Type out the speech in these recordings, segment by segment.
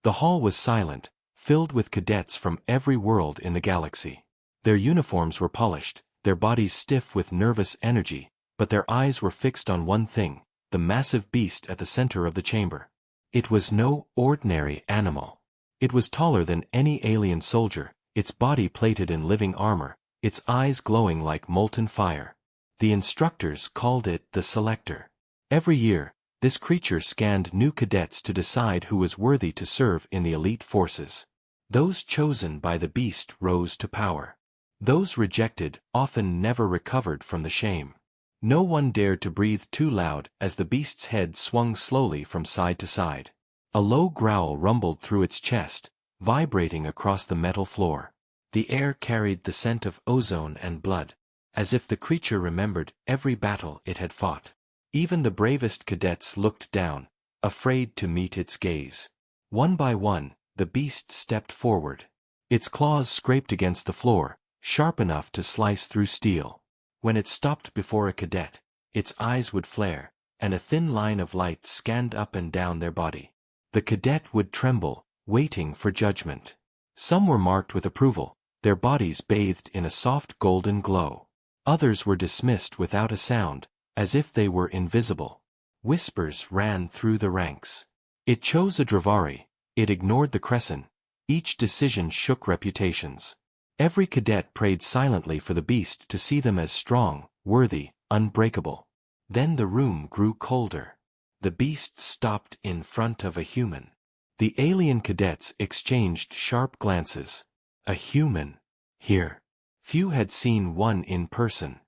The hall was silent, filled with cadets from every world in the galaxy. Their uniforms were polished, their bodies stiff with nervous energy, but their eyes were fixed on one thing, the massive beast at the center of the chamber. It was no ordinary animal. It was taller than any alien soldier, its body plated in living armor, its eyes glowing like molten fire. The instructors called it the Selector. Every year, this creature scanned new cadets to decide who was worthy to serve in the elite forces. Those chosen by the beast rose to power. Those rejected often never recovered from the shame. No one dared to breathe too loud as the beast's head swung slowly from side to side. A low growl rumbled through its chest, vibrating across the metal floor. The air carried the scent of ozone and blood, as if the creature remembered every battle it had fought. Even the bravest cadets looked down, afraid to meet its gaze. One by one, the beast stepped forward. Its claws scraped against the floor, sharp enough to slice through steel. When it stopped before a cadet, its eyes would flare, and a thin line of light scanned up and down their body. The cadet would tremble, waiting for judgment. Some were marked with approval, their bodies bathed in a soft golden glow. Others were dismissed without a sound, as if they were invisible. Whispers ran through the ranks. It chose a Dravari, it ignored the Crescent. Each decision shook reputations. Every cadet prayed silently for the beast to see them as strong, worthy, unbreakable. Then the room grew colder. The beast stopped in front of a human. The alien cadets exchanged sharp glances. A human. Here. Few had seen one in person.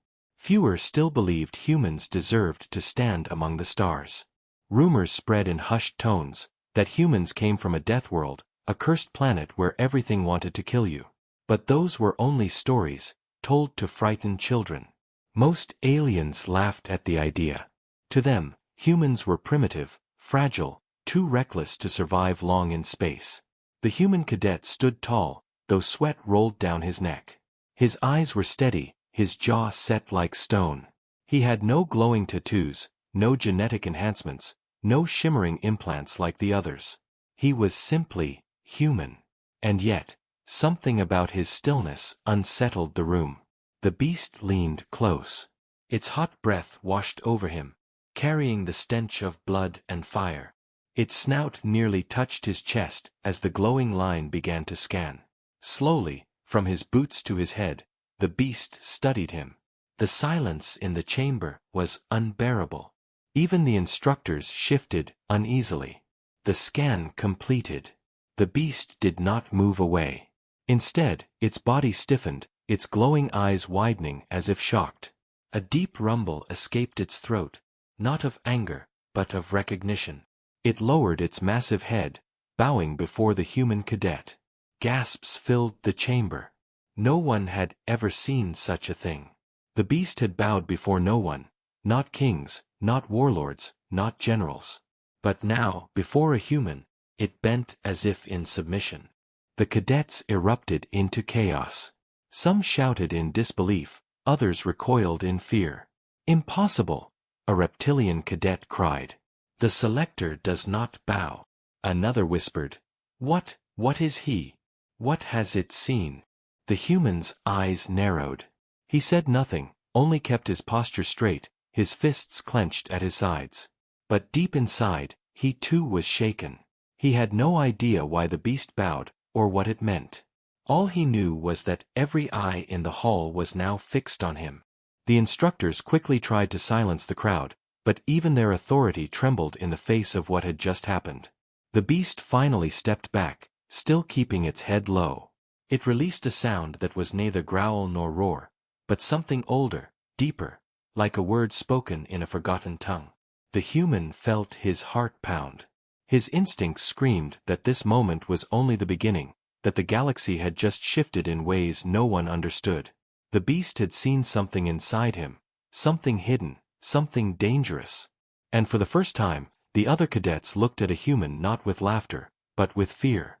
Fewer still believed humans deserved to stand among the stars. Rumors spread in hushed tones that humans came from a death world, a cursed planet where everything wanted to kill you. But those were only stories, told to frighten children. Most aliens laughed at the idea. To them, humans were primitive, fragile, too reckless to survive long in space. The human cadet stood tall, though sweat rolled down his neck. His eyes were steady, his jaw set like stone. He had no glowing tattoos, no genetic enhancements, no shimmering implants like the others. He was simply human. And yet, something about his stillness unsettled the room. The beast leaned close. Its hot breath washed over him, carrying the stench of blood and fire. Its snout nearly touched his chest as the glowing line began to scan. Slowly, from his boots to his head, the beast studied him. The silence in the chamber was unbearable. Even the instructors shifted uneasily. The scan completed. The beast did not move away. Instead, its body stiffened, its glowing eyes widening as if shocked. A deep rumble escaped its throat, not of anger, but of recognition. It lowered its massive head, bowing before the human cadet. Gasps filled the chamber. No one had ever seen such a thing. The beast had bowed before no one, not kings, not warlords, not generals. But now, before a human, it bent as if in submission. The cadets erupted into chaos. Some shouted in disbelief, others recoiled in fear. "Impossible!" a reptilian cadet cried. "The Selector does not bow." Another whispered, What is he? What has it seen?" The human's eyes narrowed. He said nothing, only kept his posture straight, his fists clenched at his sides. But deep inside, he too was shaken. He had no idea why the beast bowed, or what it meant. All he knew was that every eye in the hall was now fixed on him. The instructors quickly tried to silence the crowd, but even their authority trembled in the face of what had just happened. The beast finally stepped back, still keeping its head low. It released a sound that was neither growl nor roar, but something older, deeper, like a word spoken in a forgotten tongue. The human felt his heart pound. His instincts screamed that this moment was only the beginning, that the galaxy had just shifted in ways no one understood. The beast had seen something inside him, something hidden, something dangerous. And for the first time, the other cadets looked at a human not with laughter, but with fear.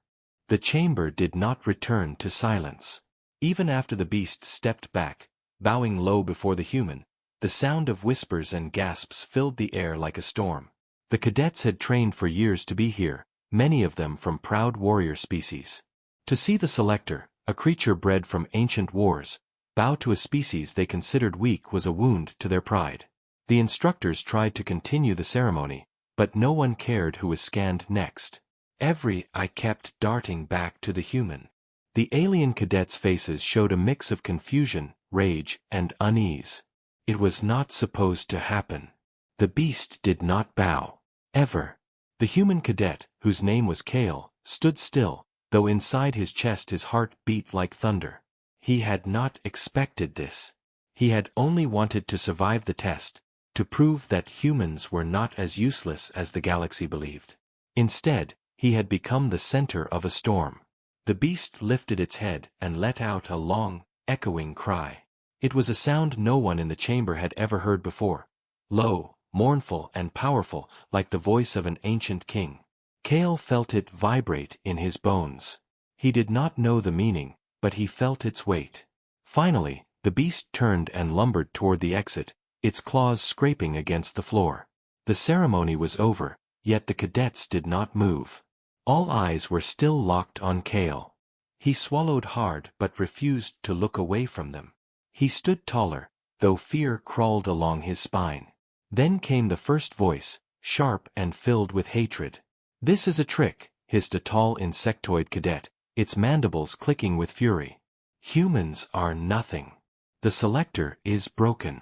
The chamber did not return to silence. Even after the beast stepped back, bowing low before the human, the sound of whispers and gasps filled the air like a storm. The cadets had trained for years to be here, many of them from proud warrior species. To see the selector, a creature bred from ancient wars, bow to a species they considered weak was a wound to their pride. The instructors tried to continue the ceremony, but no one cared who was scanned next. Every eye kept darting back to the human. The alien cadets' faces showed a mix of confusion, rage, and unease. It was not supposed to happen. The beast did not bow. Ever. The human cadet, whose name was Kale, stood still, though inside his chest his heart beat like thunder. He had not expected this. He had only wanted to survive the test, to prove that humans were not as useless as the galaxy believed. Instead, he had become the center of a storm. The beast lifted its head and let out a long, echoing cry. It was a sound no one in the chamber had ever heard before. Low, mournful and powerful, like the voice of an ancient king. Kale felt it vibrate in his bones. He did not know the meaning, but he felt its weight. Finally, the beast turned and lumbered toward the exit, its claws scraping against the floor. The ceremony was over, yet the cadets did not move. All eyes were still locked on Kale. He swallowed hard but refused to look away from them. He stood taller, though fear crawled along his spine. Then came the first voice, sharp and filled with hatred. "This is a trick," hissed a tall insectoid cadet, its mandibles clicking with fury. "Humans are nothing. The selector is broken."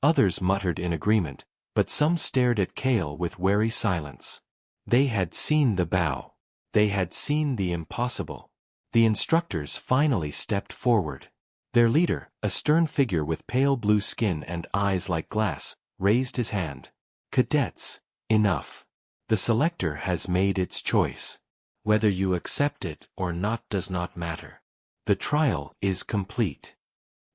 Others muttered in agreement, but some stared at Kale with wary silence. They had seen the bow. They had seen the impossible. The instructors finally stepped forward. Their leader, a stern figure with pale blue skin and eyes like glass, raised his hand. "Cadets, enough. The selector has made its choice. Whether you accept it or not does not matter. The trial is complete."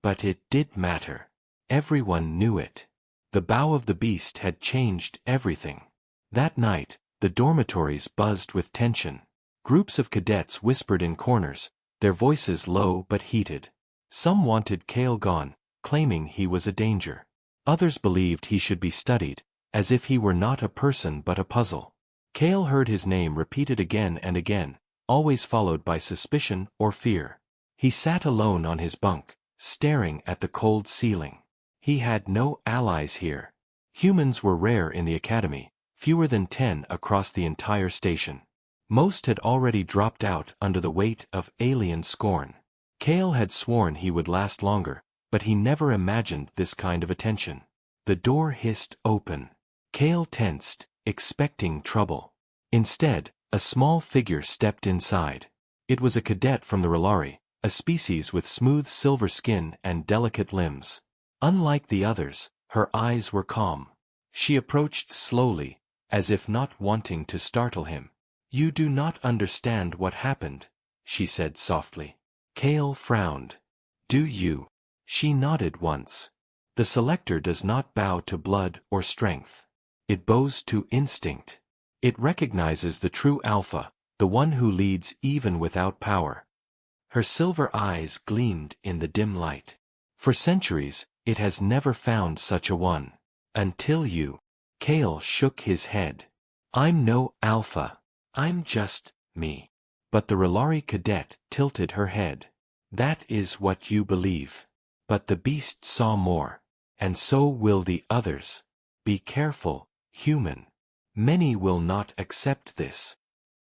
But it did matter. Everyone knew it. The bow of the beast had changed everything. That night, the dormitories buzzed with tension. Groups of cadets whispered in corners, their voices low but heated. Some wanted Kale gone, claiming he was a danger. Others believed he should be studied, as if he were not a person but a puzzle. Kale heard his name repeated again and again, always followed by suspicion or fear. He sat alone on his bunk, staring at the cold ceiling. He had no allies here. Humans were rare in the academy, fewer than 10 across the entire station. Most had already dropped out under the weight of alien scorn. Kale had sworn he would last longer, but he never imagined this kind of attention. The door hissed open. Kale tensed, expecting trouble. Instead, a small figure stepped inside. It was a cadet from the Relari, a species with smooth silver skin and delicate limbs. Unlike the others, her eyes were calm. She approached slowly, as if not wanting to startle him. "You do not understand what happened," she said softly. Kale frowned. "Do you?" She nodded once. "The selector does not bow to blood or strength. It bows to instinct. It recognizes the true alpha, the one who leads even without power." Her silver eyes gleamed in the dim light. "For centuries, it has never found such a one. Until you." Kale shook his head. "I'm no alpha. I'm just me." But the Relari cadet tilted her head. "That is what you believe. But the beast saw more. And so will the others. Be careful, human. Many will not accept this."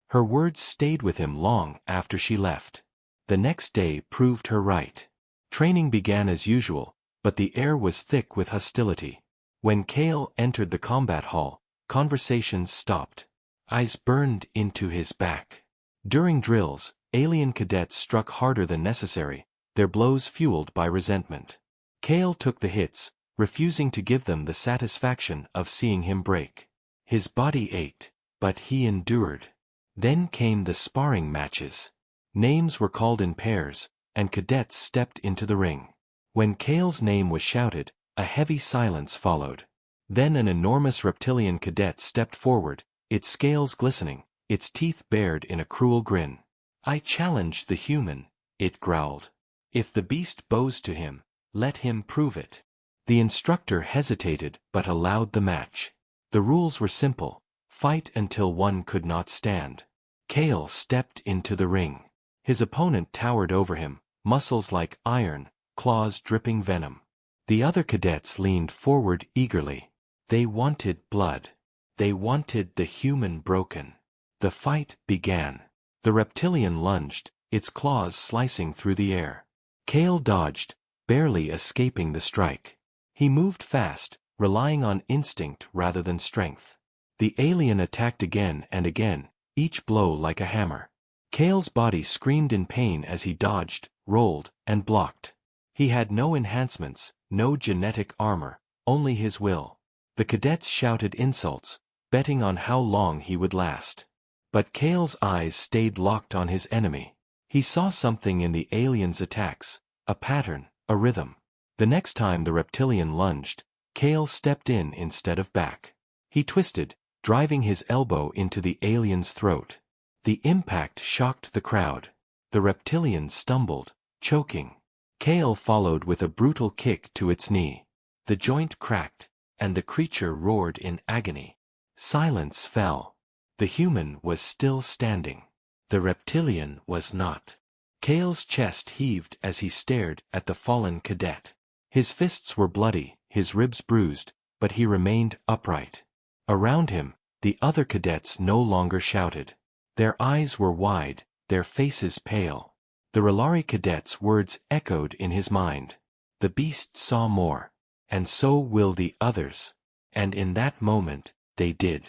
Her words stayed with him long after she left. The next day proved her right. Training began as usual, but the air was thick with hostility. When Kale entered the combat hall, conversations stopped. Eyes burned into his back. During drills, alien cadets struck harder than necessary, their blows fueled by resentment. Kale took the hits, refusing to give them the satisfaction of seeing him break. His body ached, but he endured. Then came the sparring matches. Names were called in pairs, and cadets stepped into the ring. When Kale's name was shouted, a heavy silence followed. Then an enormous reptilian cadet stepped forward, its scales glistening, its teeth bared in a cruel grin. "I challenge the human," it growled. "If the beast bows to him, let him prove it." The instructor hesitated but allowed the match. The rules were simple. Fight until one could not stand. Kale stepped into the ring. His opponent towered over him, muscles like iron, claws dripping venom. The other cadets leaned forward eagerly. They wanted blood. They wanted the human broken. The fight began. The reptilian lunged, its claws slicing through the air. Kale dodged, barely escaping the strike. He moved fast, relying on instinct rather than strength. The alien attacked again and again, each blow like a hammer. Kale's body screamed in pain as he dodged, rolled, and blocked. He had no enhancements, no genetic armor, only his will. The cadets shouted insults, betting on how long he would last. But Kale's eyes stayed locked on his enemy. He saw something in the alien's attacks, a pattern, a rhythm. The next time the reptilian lunged, Kale stepped in instead of back. He twisted, driving his elbow into the alien's throat. The impact shocked the crowd. The reptilian stumbled, choking. Kale followed with a brutal kick to its knee. The joint cracked, and the creature roared in agony. Silence fell. The human was still standing. The reptilian was not. Kale's chest heaved as he stared at the fallen cadet. His fists were bloody, his ribs bruised, but he remained upright. Around him, the other cadets no longer shouted. Their eyes were wide, their faces pale. The Relari cadet's words echoed in his mind. The beast saw more. And so will the others. And in that moment, they did.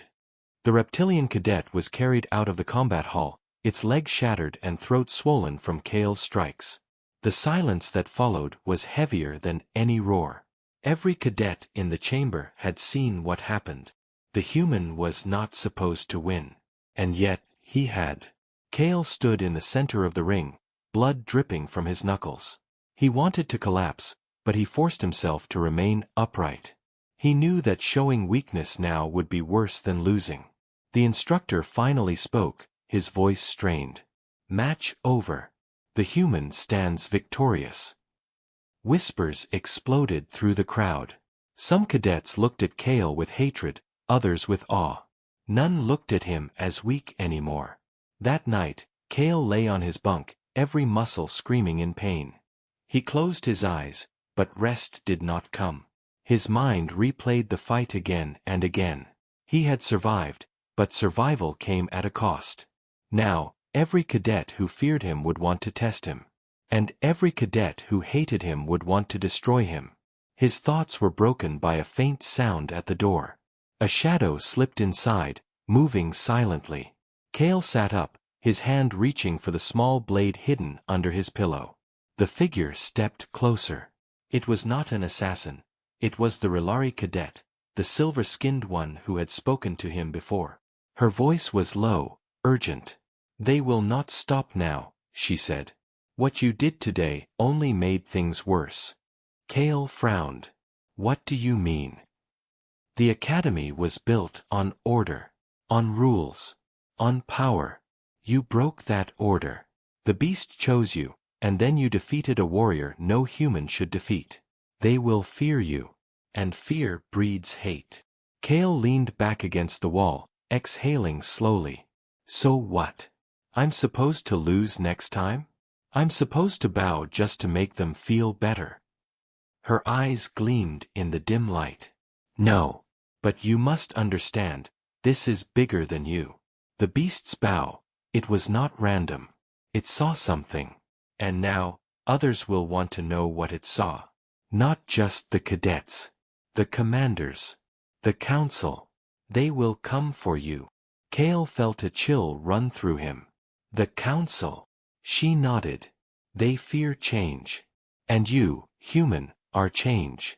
The reptilian cadet was carried out of the combat hall, its leg shattered and throat swollen from Kale's strikes. The silence that followed was heavier than any roar. Every cadet in the chamber had seen what happened. The human was not supposed to win. And yet, he had. Kale stood in the center of the ring, blood dripping from his knuckles. He wanted to collapse, but he forced himself to remain upright. He knew that showing weakness now would be worse than losing. The instructor finally spoke, his voice strained. Match over. The human stands victorious. Whispers exploded through the crowd. Some cadets looked at Kale with hatred, others with awe. None looked at him as weak anymore. That night, Kale lay on his bunk, every muscle screaming in pain. He closed his eyes, but rest did not come. His mind replayed the fight again and again. He had survived, but survival came at a cost. Now, every cadet who feared him would want to test him. And every cadet who hated him would want to destroy him. His thoughts were broken by a faint sound at the door. A shadow slipped inside, moving silently. Kale sat up, his hand reaching for the small blade hidden under his pillow. The figure stepped closer. It was not an assassin. It was the Relari cadet, the silver-skinned one who had spoken to him before. Her voice was low, urgent. They will not stop now, she said. What you did today only made things worse. Kale frowned. What do you mean? The academy was built on order, on rules, on power. You broke that order. The beast chose you, and then you defeated a warrior no human should defeat. They will fear you, and fear breeds hate. Kale leaned back against the wall, exhaling slowly. So what? I'm supposed to lose next time? I'm supposed to bow just to make them feel better. Her eyes gleamed in the dim light. No. But you must understand, this is bigger than you. The beast's bow, it was not random. It saw something. And now, others will want to know what it saw. Not just the cadets. The commanders. The council. They will come for you. Kale felt a chill run through him. The council. She nodded. They fear change. And you, human, are change.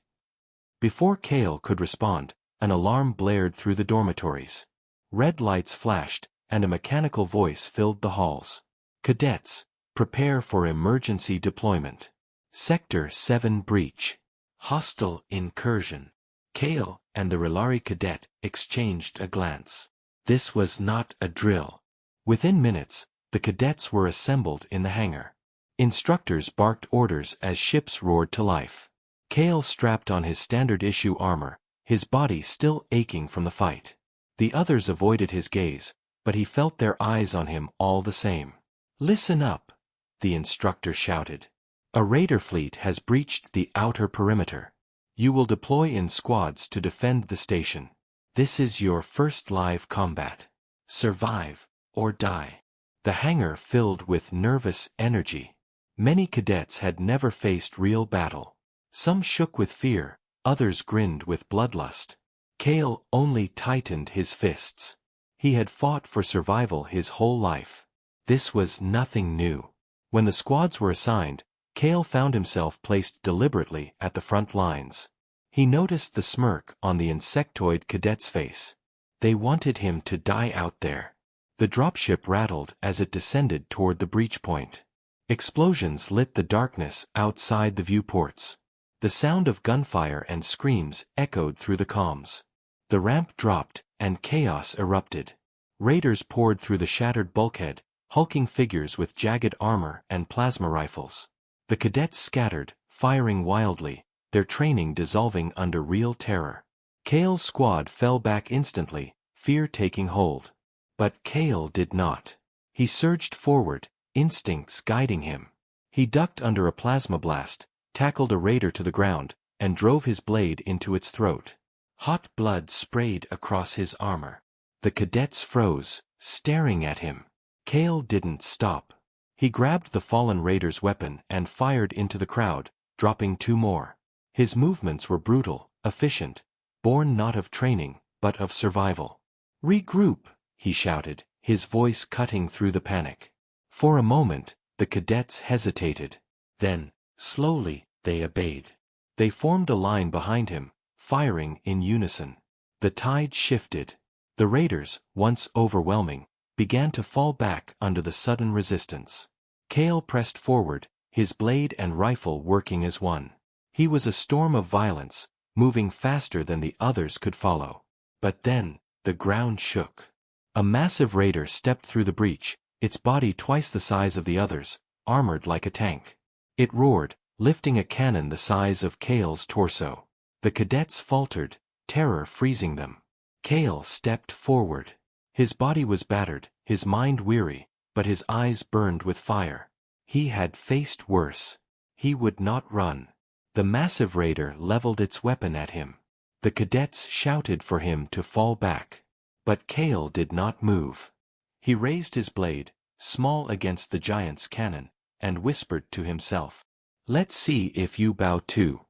Before Kale could respond, an alarm blared through the dormitories. Red lights flashed, and a mechanical voice filled the halls. Cadets, prepare for emergency deployment. Sector 7 breach. Hostile incursion. Kale and the Relari cadet exchanged a glance. This was not a drill. Within minutes, the cadets were assembled in the hangar. Instructors barked orders as ships roared to life. Kale strapped on his standard-issue armor, his body still aching from the fight. The others avoided his gaze, but he felt their eyes on him all the same. "Listen up," the instructor shouted. "A raider fleet has breached the outer perimeter. You will deploy in squads to defend the station. This is your first live combat. Survive or die." The hangar filled with nervous energy. Many cadets had never faced real battle. Some shook with fear, others grinned with bloodlust. Cale only tightened his fists. He had fought for survival his whole life. This was nothing new. When the squads were assigned, Cale found himself placed deliberately at the front lines. He noticed the smirk on the insectoid cadet's face. They wanted him to die out there. The dropship rattled as it descended toward the breach point. Explosions lit the darkness outside the viewports. The sound of gunfire and screams echoed through the comms. The ramp dropped, and chaos erupted. Raiders poured through the shattered bulkhead, hulking figures with jagged armor and plasma rifles. The cadets scattered, firing wildly, their training dissolving under real terror. Cale's squad fell back instantly, fear taking hold. But Cale did not. He surged forward, instincts guiding him. He ducked under a plasma blast, tackled a raider to the ground, and drove his blade into its throat. Hot blood sprayed across his armor. The cadets froze, staring at him. Cale didn't stop. He grabbed the fallen raider's weapon and fired into the crowd, dropping 2 more. His movements were brutal, efficient, born not of training, but of survival. "Regroup," he shouted, his voice cutting through the panic. For a moment, the cadets hesitated. Then, slowly, they obeyed. They formed a line behind him, firing in unison. The tide shifted. The raiders, once overwhelming, began to fall back under the sudden resistance. Cale pressed forward, his blade and rifle working as one. He was a storm of violence, moving faster than the others could follow. But then, the ground shook. A massive raider stepped through the breach, its body twice the size of the others, armored like a tank. It roared, lifting a cannon the size of Cale's torso. The cadets faltered, terror freezing them. Cale stepped forward. His body was battered, his mind weary, but his eyes burned with fire. He had faced worse. He would not run. The massive raider leveled its weapon at him. The cadets shouted for him to fall back. But Cale did not move. He raised his blade, small against the giant's cannon, and whispered to himself, "Let's see if you bow too."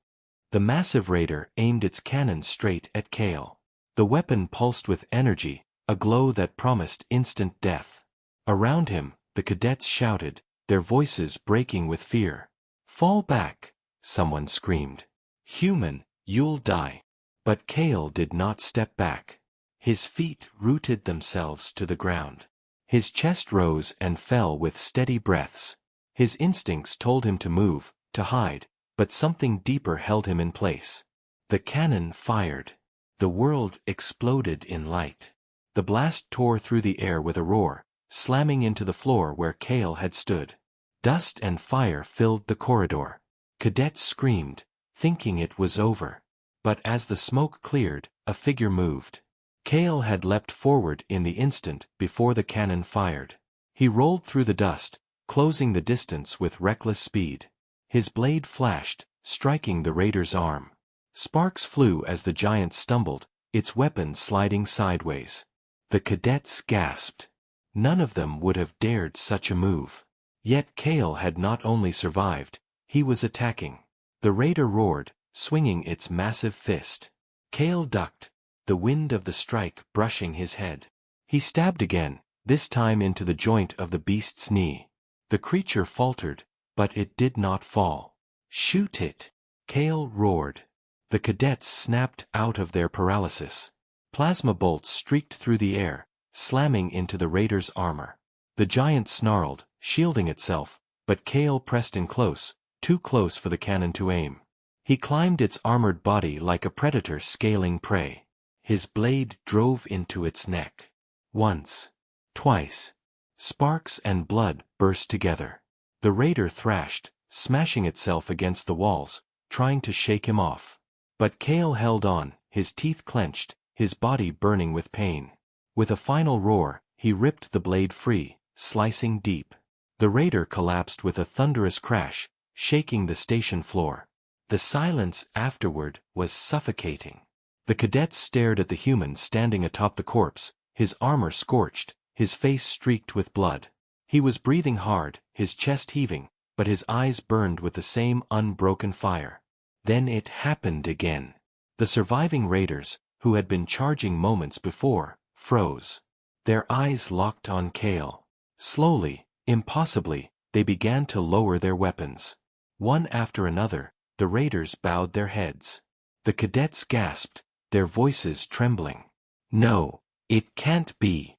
The massive raider aimed its cannon straight at Cale. The weapon pulsed with energy, a glow that promised instant death. Around him, the cadets shouted, their voices breaking with fear. "Fall back," someone screamed. "Human, you'll die." But Cale did not step back. His feet rooted themselves to the ground. His chest rose and fell with steady breaths. His instincts told him to move, to hide, but something deeper held him in place. The cannon fired. The world exploded in light. The blast tore through the air with a roar, slamming into the floor where Cale had stood. Dust and fire filled the corridor. Cadets screamed, thinking it was over. But as the smoke cleared, a figure moved. Cale had leapt forward in the instant before the cannon fired. He rolled through the dust, closing the distance with reckless speed. His blade flashed, striking the raider's arm. Sparks flew as the giant stumbled, its weapon sliding sideways. The cadets gasped. None of them would have dared such a move. Yet Cale had not only survived, he was attacking. The raider roared, swinging its massive fist. Cale ducked, the wind of the strike brushing his head. He stabbed again, this time into the joint of the beast's knee. The creature faltered, but it did not fall. "Shoot it!" Cale roared. The cadets snapped out of their paralysis. Plasma bolts streaked through the air, slamming into the raider's armor. The giant snarled, shielding itself, but Cale pressed in close, too close for the cannon to aim. He climbed its armored body like a predator scaling prey. His blade drove into its neck. Once. Twice. Sparks and blood burst together. The raider thrashed, smashing itself against the walls, trying to shake him off. But Cale held on, his teeth clenched, his body burning with pain. With a final roar, he ripped the blade free, slicing deep. The raider collapsed with a thunderous crash, shaking the station floor. The silence afterward was suffocating. The cadets stared at the human standing atop the corpse, his armor scorched, his face streaked with blood. He was breathing hard, his chest heaving, but his eyes burned with the same unbroken fire. Then it happened again. The surviving raiders, who had been charging moments before, froze. Their eyes locked on Kale. Slowly, impossibly, they began to lower their weapons. One after another, the raiders bowed their heads. The cadets gasped, their voices trembling. No, it can't be.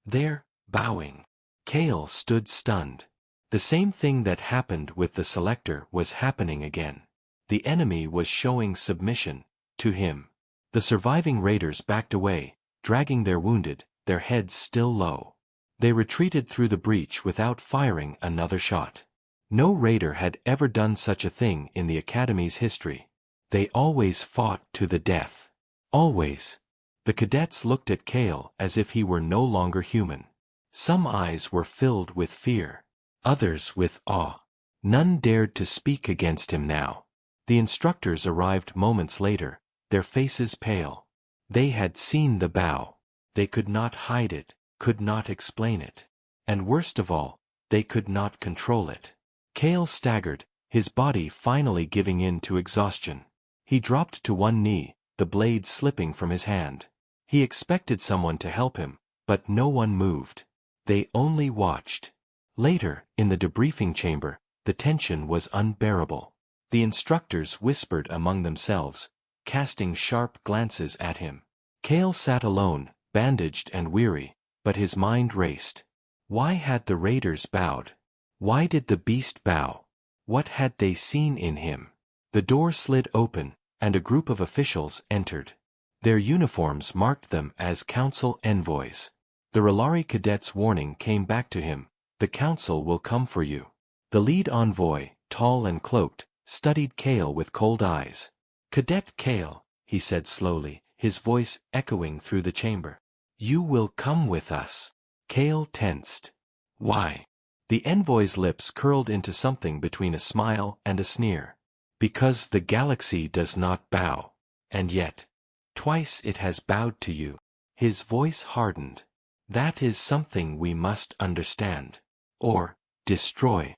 They're bowing. Kale stood stunned. The same thing that happened with the selector was happening again. The enemy was showing submission to him. The surviving raiders backed away, dragging their wounded, their heads still low. They retreated through the breach without firing another shot. No raider had ever done such a thing in the Academy's history. They always fought to the death. Always. The cadets looked at Kale as if he were no longer human. Some eyes were filled with fear. Others with awe. None dared to speak against him now. The instructors arrived moments later, their faces pale. They had seen the bow. They could not hide it, could not explain it. And worst of all, they could not control it. Kale staggered, his body finally giving in to exhaustion. He dropped to one knee, the blade slipping from his hand. He expected someone to help him, but no one moved. They only watched. Later, in the debriefing chamber, the tension was unbearable. The instructors whispered among themselves, casting sharp glances at him. Kale sat alone, bandaged and weary, but his mind raced. Why had the raiders bowed? Why did the beast bow? What had they seen in him? The door slid open, and a group of officials entered. Their uniforms marked them as council envoys. The Relari cadet's warning came back to him, the council will come for you. The lead envoy, tall and cloaked, studied Kale with cold eyes. Cadet Kale, he said slowly, his voice echoing through the chamber. You will come with us. Kale tensed. Why? The envoy's lips curled into something between a smile and a sneer. Because the galaxy does not bow. And yet, twice it has bowed to you. His voice hardened. That is something we must understand. Or, destroy.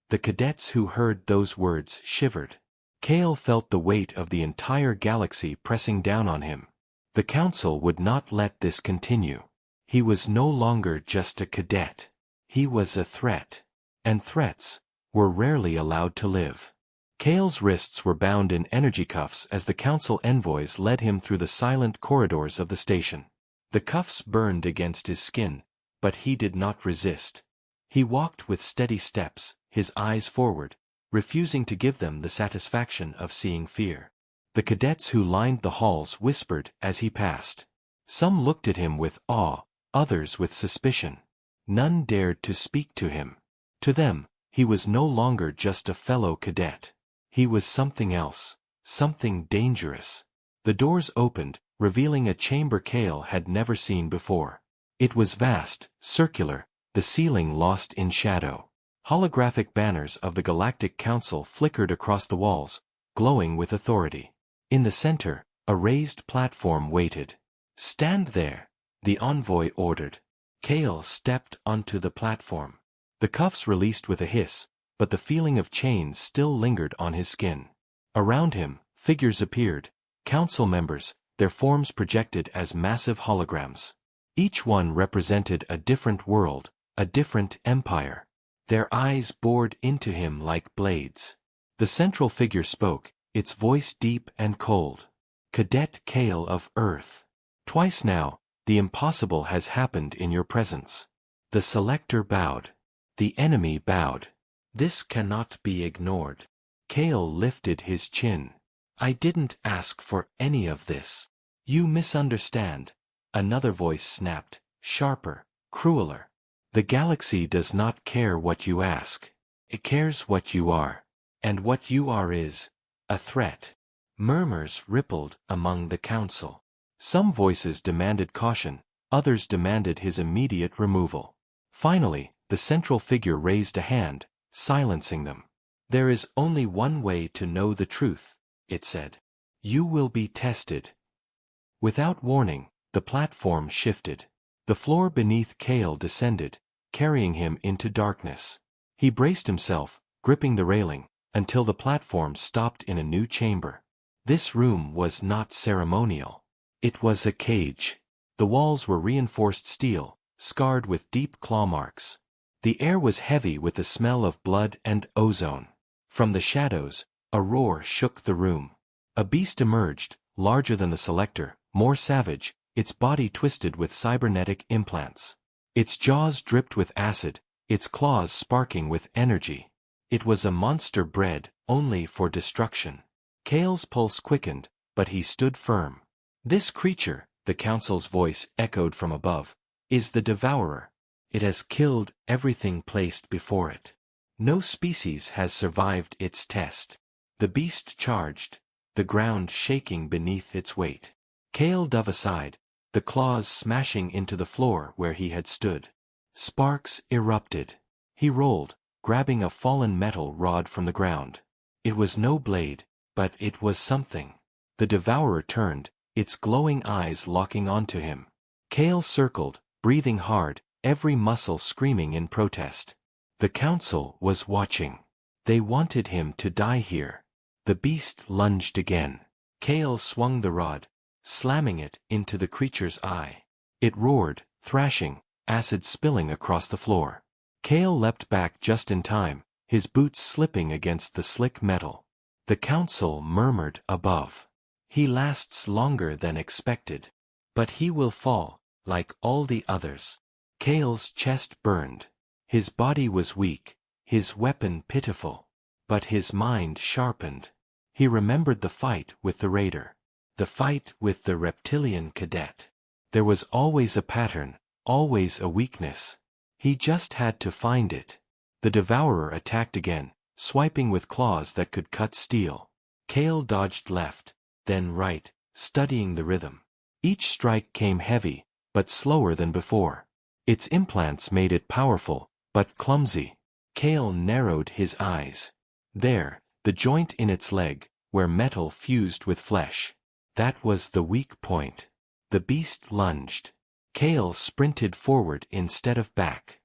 The cadets who heard those words shivered. Kale felt the weight of the entire galaxy pressing down on him. The council would not let this continue. He was no longer just a cadet. He was a threat. And threats were rarely allowed to live. Kale's wrists were bound in energy cuffs as the council envoys led him through the silent corridors of the station. The cuffs burned against his skin, but he did not resist. He walked with steady steps, his eyes forward, refusing to give them the satisfaction of seeing fear. The cadets who lined the halls whispered as he passed. Some looked at him with awe, others with suspicion. None dared to speak to him. To them, he was no longer just a fellow cadet. He was something else, something dangerous. The doors opened, revealing a chamber Kale had never seen before. It was vast, circular, the ceiling lost in shadow. Holographic banners of the Galactic Council flickered across the walls, glowing with authority. In the center, a raised platform waited. Stand there, the envoy ordered. Kale stepped onto the platform. The cuffs released with a hiss, but the feeling of chains still lingered on his skin. Around him, figures appeared, council members, their forms projected as massive holograms. Each one represented a different world, a different empire. Their eyes bored into him like blades. The central figure spoke, its voice deep and cold. Cadet Kale of Earth. Twice now, the impossible has happened in your presence. The selector bowed. The enemy bowed. This cannot be ignored. Kale lifted his chin. I didn't ask for any of this. You misunderstand. Another voice snapped, sharper, crueler. The galaxy does not care what you ask. It cares what you are. And what you are is a threat. Murmurs rippled among the council. Some voices demanded caution, others demanded his immediate removal. Finally, the central figure raised a hand, silencing them. "There is only one way to know the truth," it said. "You will be tested." Without warning, the platform shifted. The floor beneath Cale descended, carrying him into darkness. He braced himself, gripping the railing, until the platform stopped in a new chamber. This room was not ceremonial. It was a cage. The walls were reinforced steel, scarred with deep claw marks. The air was heavy with the smell of blood and ozone. From the shadows, a roar shook the room. A beast emerged, larger than the Selector, more savage, its body twisted with cybernetic implants. Its jaws dripped with acid, its claws sparking with energy. It was a monster bred only for destruction. Cale's pulse quickened, but he stood firm. "This creature," the council's voice echoed from above, "is the Devourer. It has killed everything placed before it. No species has survived its test." The beast charged, the ground shaking beneath its weight. Cale dove aside, the claws smashing into the floor where he had stood. Sparks erupted. He rolled, grabbing a fallen metal rod from the ground. It was no blade, but it was something. The Devourer turned, its glowing eyes locking onto him. Cale circled, breathing hard, every muscle screaming in protest. The council was watching. They wanted him to die here. The beast lunged again. Cale swung the rod, slamming it into the creature's eye. It roared, thrashing, acid spilling across the floor. Cale leapt back just in time, his boots slipping against the slick metal. The council murmured above. "He lasts longer than expected. But he will fall, like all the others." Cale's chest burned. His body was weak, his weapon pitiful. But his mind sharpened. He remembered the fight with the raider. The fight with the reptilian cadet. There was always a pattern, always a weakness. He just had to find it. The Devourer attacked again, swiping with claws that could cut steel. Cale dodged left, then right, studying the rhythm. Each strike came heavy, but slower than before. Its implants made it powerful, but clumsy. Cale narrowed his eyes. There, the joint in its leg, where metal fused with flesh. That was the weak point. The beast lunged. Cale sprinted forward instead of back.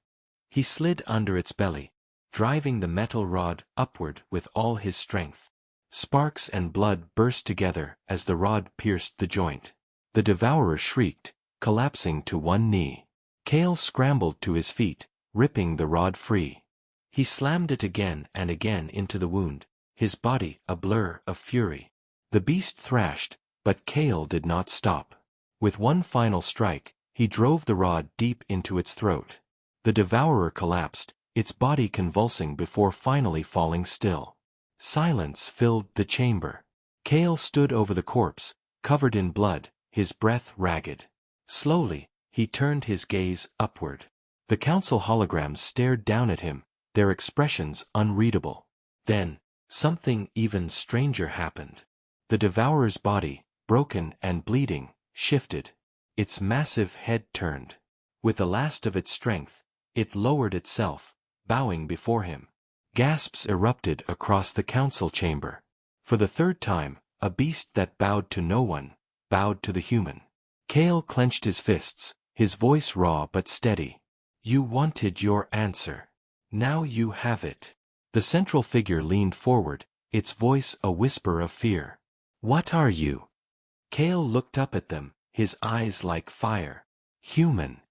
He slid under its belly, driving the metal rod upward with all his strength. Sparks and blood burst together as the rod pierced the joint. The Devourer shrieked, collapsing to one knee. Cale scrambled to his feet, ripping the rod free. He slammed it again and again into the wound, his body a blur of fury. The beast thrashed, but Cale did not stop. With one final strike, he drove the rod deep into its throat. The Devourer collapsed, its body convulsing before finally falling still. Silence filled the chamber. Cale stood over the corpse, covered in blood, his breath ragged. Slowly, he turned his gaze upward. The council holograms stared down at him, their expressions unreadable. Then, something even stranger happened. The Devourer's body, broken and bleeding, shifted. Its massive head turned. With the last of its strength, it lowered itself, bowing before him. Gasps erupted across the council chamber. For the third time, a beast that bowed to no one, bowed to the human. Cale clenched his fists, his voice raw but steady. "You wanted your answer. Now you have it." The central figure leaned forward, its voice a whisper of fear. "What are you?" Cale looked up at them, his eyes like fire. "Human."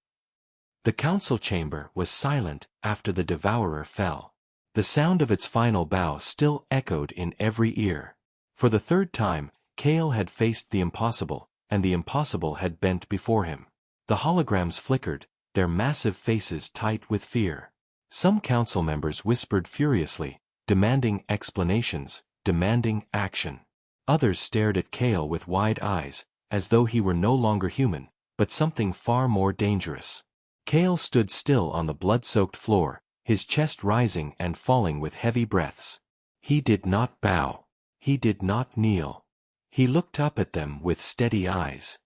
The council chamber was silent after the Devourer fell. The sound of its final bow still echoed in every ear. For the third time, Cale had faced the impossible, and the impossible had bent before him. The holograms flickered, their massive faces tight with fear. Some council members whispered furiously, demanding explanations, demanding action. Others stared at Cale with wide eyes, as though he were no longer human, but something far more dangerous. Cale stood still on the blood-soaked floor, his chest rising and falling with heavy breaths. He did not bow. He did not kneel. He looked up at them with steady eyes.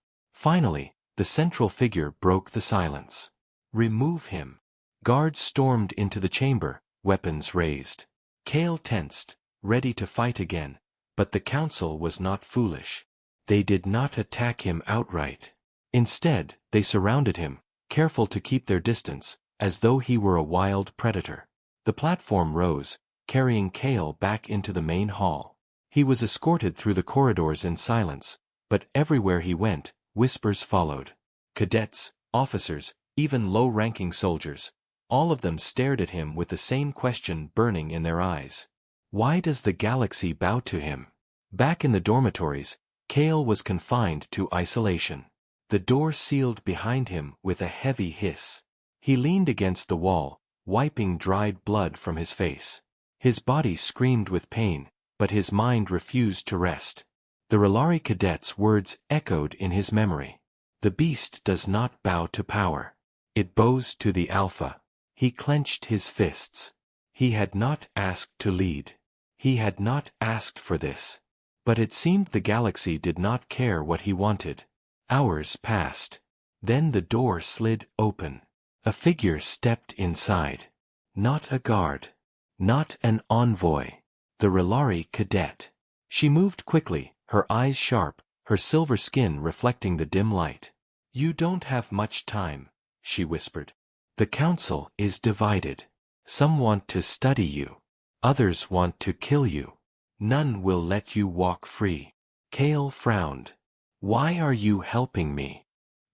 Finally, the central figure broke the silence. "Remove him." Guards stormed into the chamber, weapons raised. Kale tensed, ready to fight again, but the council was not foolish. They did not attack him outright. Instead, they surrounded him, careful to keep their distance, as though he were a wild predator. The platform rose, carrying Kale back into the main hall. He was escorted through the corridors in silence, but everywhere he went, whispers followed. Cadets, officers, even low-ranking soldiers, all of them stared at him with the same question burning in their eyes. Why does the galaxy bow to him? Back in the dormitories, Kale was confined to isolation. The door sealed behind him with a heavy hiss. He leaned against the wall, wiping dried blood from his face. His body screamed with pain, but his mind refused to rest. The Relari cadet's words echoed in his memory. The beast does not bow to power. It bows to the Alpha. He clenched his fists. He had not asked to lead. He had not asked for this. But it seemed the galaxy did not care what he wanted. Hours passed. Then the door slid open. A figure stepped inside. Not a guard. Not an envoy. The Relari cadet. She moved quickly, her eyes sharp, her silver skin reflecting the dim light. "You don't have much time," she whispered. "The council is divided. Some want to study you. Others want to kill you. None will let you walk free." Kale frowned. "Why are you helping me?"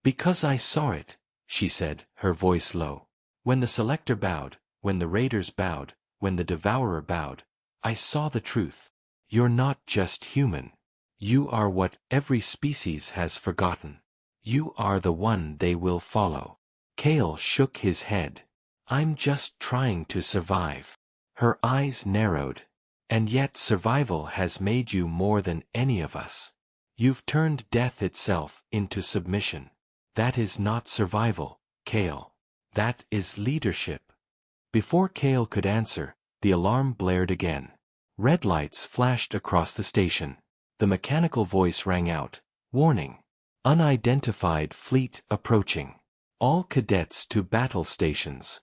"Because I saw it," she said, her voice low. "When the Selector bowed, when the Raiders bowed, when the Devourer bowed, I saw the truth. You're not just human. You are what every species has forgotten. You are the one they will follow." Kale shook his head. "I'm just trying to survive." Her eyes narrowed. "And yet survival has made you more than any of us. You've turned death itself into submission. That is not survival, Kale. That is leadership." Before Kale could answer, the alarm blared again. Red lights flashed across the station. The mechanical voice rang out, "Warning! Unidentified fleet approaching. All cadets to battle stations."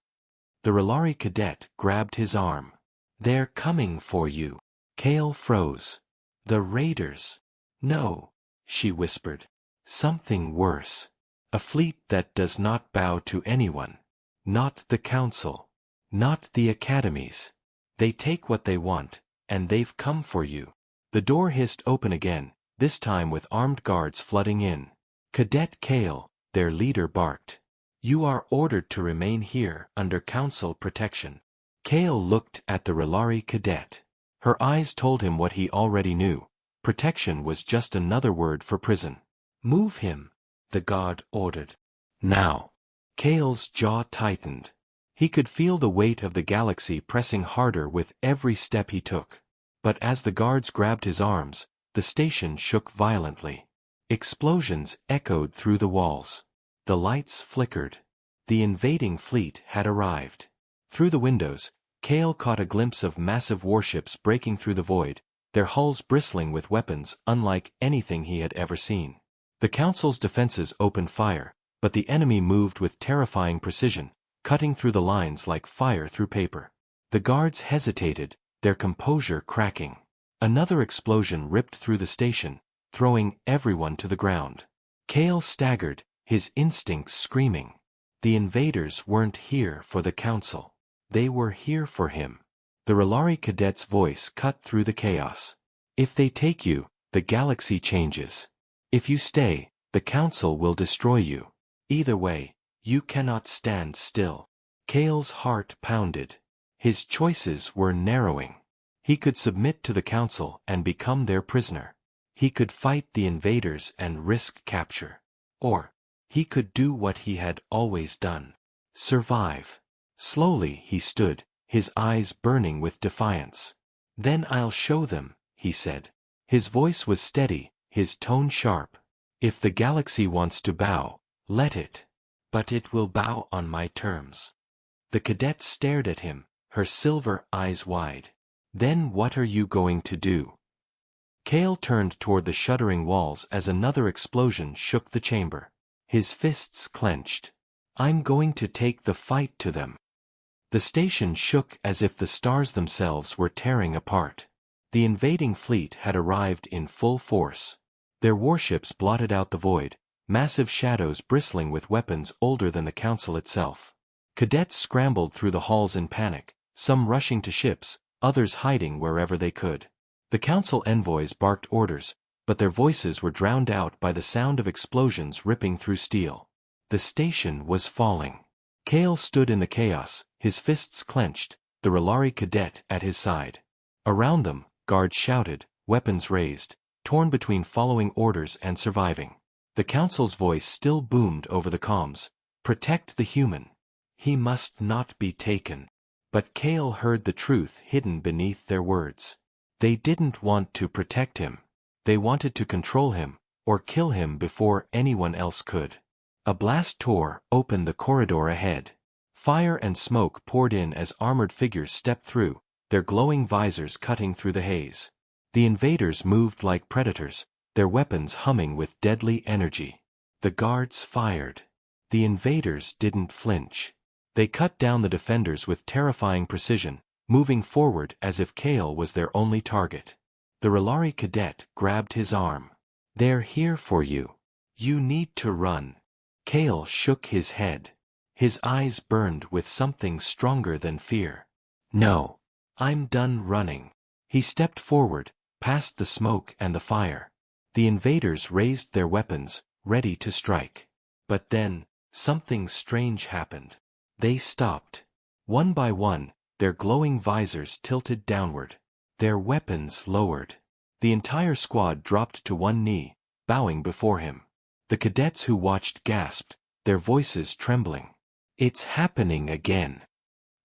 The Relari cadet grabbed his arm. "They're coming for you." Kale froze. "The Raiders." "No," she whispered. "Something worse. A fleet that does not bow to anyone. Not the council. Not the academies. They take what they want, and they've come for you." The door hissed open again, this time with armed guards flooding in. "Cadet Kale," their leader barked. "You are ordered to remain here under council protection." Kale looked at the Relari cadet. Her eyes told him what he already knew. Protection was just another word for prison. "Move him," the god ordered. "Now." Kale's jaw tightened. He could feel the weight of the galaxy pressing harder with every step he took. But as the guards grabbed his arms, the station shook violently. Explosions echoed through the walls. The lights flickered. The invading fleet had arrived. Through the windows, Kale caught a glimpse of massive warships breaking through the void, their hulls bristling with weapons unlike anything he had ever seen. The council's defenses opened fire, but the enemy moved with terrifying precision, cutting through the lines like fire through paper. The guards hesitated, their composure cracking. Another explosion ripped through the station, throwing everyone to the ground. Kale staggered, his instincts screaming. The invaders weren't here for the council. They were here for him. The Relari cadet's voice cut through the chaos. "If they take you, the galaxy changes. If you stay, the council will destroy you. Either way, you cannot stand still." Kale's heart pounded. His choices were narrowing. He could submit to the council and become their prisoner. He could fight the invaders and risk capture. Or, he could do what he had always done. Survive. Slowly he stood, his eyes burning with defiance. "Then I'll show them," he said. His voice was steady, his tone sharp. "If the galaxy wants to bow, let it. But it will bow on my terms." The cadet stared at him, her silver eyes wide. "Then what are you going to do?" Kale turned toward the shuddering walls as another explosion shook the chamber. His fists clenched. I'm going to take the fight to them. The station shook as if the stars themselves were tearing apart. The invading fleet had arrived in full force. Their warships blotted out the void, massive shadows bristling with weapons older than the council itself. Cadets scrambled through the halls in panic, some rushing to ships, others hiding wherever they could. The council envoys barked orders, but their voices were drowned out by the sound of explosions ripping through steel. The station was falling. Kale stood in the chaos, his fists clenched, the Relari cadet at his side. Around them, guards shouted, weapons raised, torn between following orders and surviving. The council's voice still boomed over the comms. Protect the human. He must not be taken. But Kale heard the truth hidden beneath their words. They didn't want to protect him. They wanted to control him, or kill him before anyone else could. A blast tore open the corridor ahead. Fire and smoke poured in as armored figures stepped through, their glowing visors cutting through the haze. The invaders moved like predators, their weapons humming with deadly energy. The guards fired. The invaders didn't flinch. They cut down the defenders with terrifying precision, moving forward as if Kale was their only target. The Relari cadet grabbed his arm. They're here for you. You need to run. Kale shook his head. His eyes burned with something stronger than fear. No. I'm done running. He stepped forward, past the smoke and the fire. The invaders raised their weapons, ready to strike. But then, something strange happened. They stopped. One by one, their glowing visors tilted downward. Their weapons lowered. The entire squad dropped to one knee, bowing before him. The cadets who watched gasped, their voices trembling. It's happening again.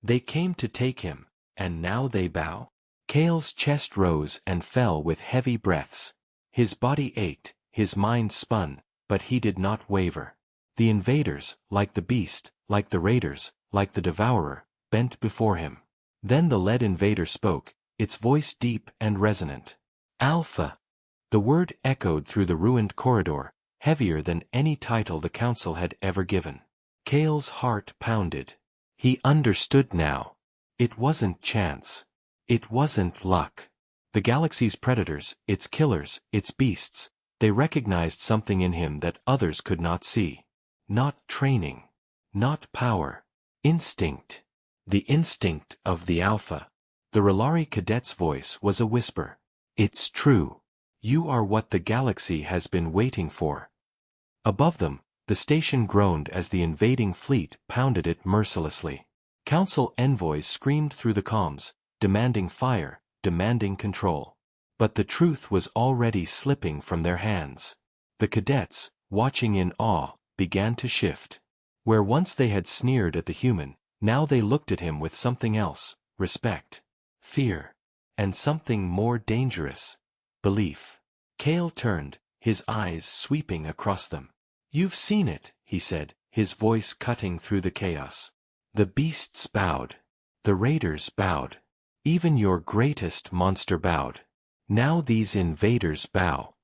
They came to take him, and now they bow? Kale's chest rose and fell with heavy breaths. His body ached, his mind spun, but he did not waver. The invaders, like the beast, like the raiders, like the devourer, bent before him. Then the lead invader spoke, its voice deep and resonant. Alpha. The word echoed through the ruined corridor, heavier than any title the council had ever given. Kale's heart pounded. He understood now. It wasn't chance. It wasn't luck. The galaxy's predators, its killers, its beasts, they recognized something in him that others could not see. Not training. Not power. Instinct. The instinct of the Alpha. The Relari cadet's voice was a whisper. It's true. You are what the galaxy has been waiting for. Above them, the station groaned as the invading fleet pounded it mercilessly. Council envoys screamed through the comms, demanding fire, demanding control. But the truth was already slipping from their hands. The cadets, watching in awe, began to shift. Where once they had sneered at the human, now they looked at him with something else, respect, fear, and something more dangerous, belief. Kale turned, his eyes sweeping across them. You've seen it, he said, his voice cutting through the chaos. The beasts bowed. The raiders bowed. Even your greatest monster bowed. Now these invaders bow.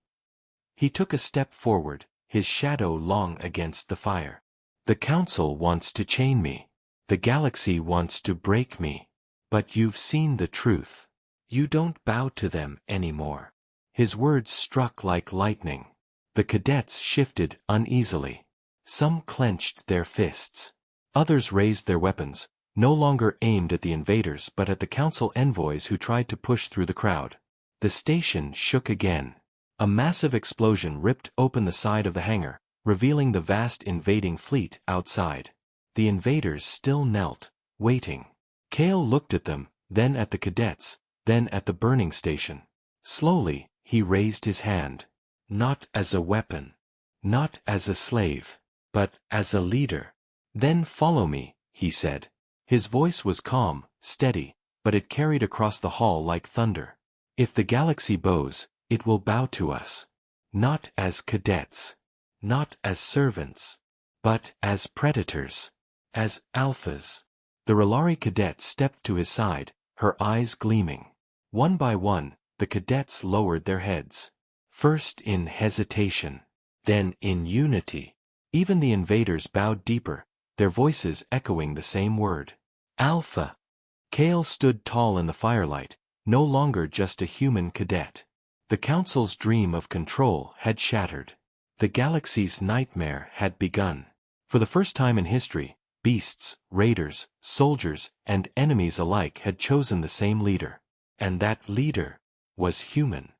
He took a step forward, his shadow long against the fire. The council wants to chain me. The galaxy wants to break me. But you've seen the truth. You don't bow to them anymore. His words struck like lightning. The cadets shifted uneasily. Some clenched their fists. Others raised their weapons, no longer aimed at the invaders but at the council envoys who tried to push through the crowd. The station shook again. A massive explosion ripped open the side of the hangar, revealing the vast invading fleet outside. The invaders still knelt, waiting. Kale looked at them, then at the cadets, then at the burning station. Slowly, he raised his hand. Not as a weapon. Not as a slave. But as a leader. Then follow me, he said. His voice was calm, steady, but it carried across the hall like thunder. If the galaxy bows, it will bow to us. Not as cadets. Not as servants. But as predators. As alphas. The Relari cadet stepped to his side, her eyes gleaming. One by one, the cadets lowered their heads. First in hesitation, then in unity. Even the invaders bowed deeper, their voices echoing the same word. Alpha. Kale stood tall in the firelight, no longer just a human cadet. The Council's dream of control had shattered. The galaxy's nightmare had begun. For the first time in history, beasts, raiders, soldiers, and enemies alike had chosen the same leader. And that leader was human.